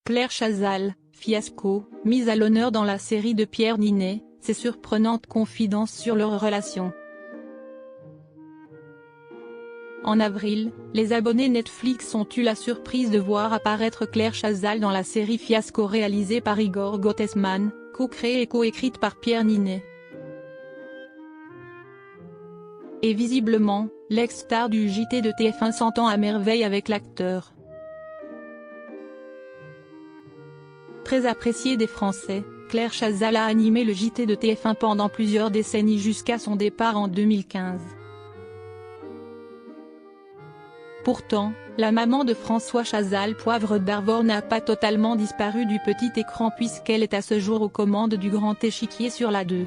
Claire Chazal, fiasco, mise à l'honneur dans la série de Pierre Ninet, ses surprenantes confidences sur leur relation. En avril, les abonnés Netflix ont eu la surprise de voir apparaître Claire Chazal dans la série Fiasco réalisée par Igor Gottesman, co-créée et co-écrite par Pierre Ninet. Et visiblement, l'ex-star du JT de TF1 s'entend à merveille avec l'acteur. Très appréciée des Français, Claire Chazal a animé le JT de TF1 pendant plusieurs décennies jusqu'à son départ en 2015. Pourtant, la maman de François Chazal Poivre d'Arvor n'a pas totalement disparu du petit écran puisqu'elle est à ce jour aux commandes du Grand Échiquier sur la 2.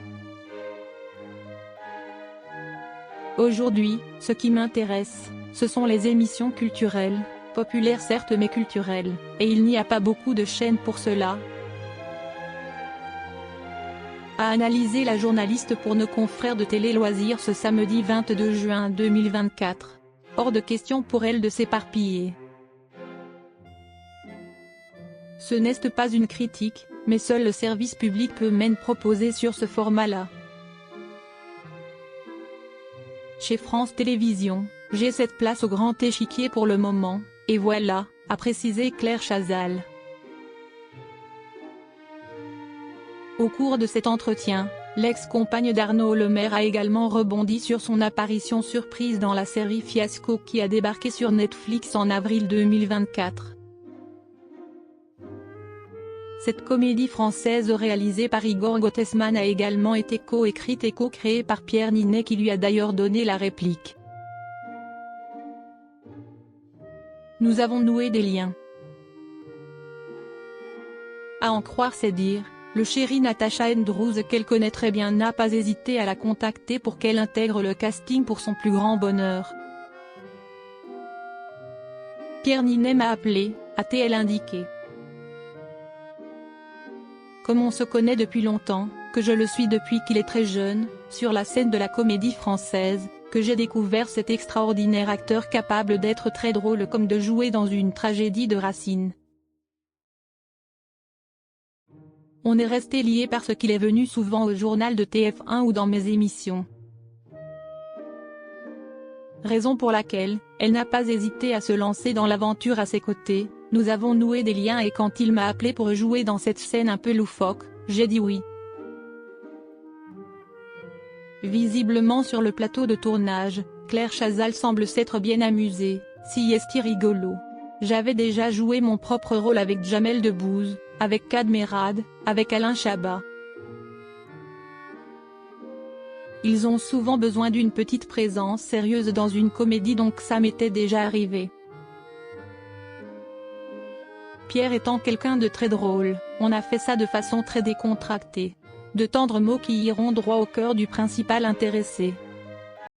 Aujourd'hui, ce qui m'intéresse, ce sont les émissions culturelles, populaires certes mais culturelles, et il n'y a pas beaucoup de chaînes pour cela. A analysé la journaliste pour nos confrères de Télé Loisirs ce samedi 22 juin 2024. Hors de question pour elle de s'éparpiller. Ce n'est pas une critique, mais seul le service public peut même proposer sur ce format-là. Chez France Télévisions, j'ai cette place au Grand Échiquier pour le moment, et voilà, a précisé Claire Chazal. Au cours de cet entretien, l'ex-compagne d'Arnaud Lemaire a également rebondi sur son apparition surprise dans la série Fiasco qui a débarqué sur Netflix en avril 2024. Cette comédie française réalisée par Igor Gottesman a également été co-écrite et co-créée par Pierre Ninet qui lui a d'ailleurs donné la réplique. Nous avons noué des liens. À en croire ses dires, le chéri Natasha Andrews qu'elle connaît très bien n'a pas hésité à la contacter pour qu'elle intègre le casting pour son plus grand bonheur. Pierre Ninet m'a appelé, a-t-elle indiqué. Comme on se connaît depuis longtemps, que je le suis depuis qu'il est très jeune, sur la scène de la comédie française, que j'ai découvert cet extraordinaire acteur capable d'être très drôle comme de jouer dans une tragédie de Racine. On est resté liés parce qu'il est venu souvent au journal de TF1 ou dans mes émissions. Raison pour laquelle, elle n'a pas hésité à se lancer dans l'aventure à ses côtés, nous avons noué des liens et quand il m'a appelé pour jouer dans cette scène un peu loufoque, j'ai dit oui. Visiblement sur le plateau de tournage, Claire Chazal semble s'être bien amusée, si est rigolo. J'avais déjà joué mon propre rôle avec Jamel Debbouze, avec Cadmerade, avec Alain Chabat. Ils ont souvent besoin d'une petite présence sérieuse dans une comédie donc ça m'était déjà arrivé. Pierre étant quelqu'un de très drôle, on a fait ça de façon très décontractée. De tendres mots qui iront droit au cœur du principal intéressé.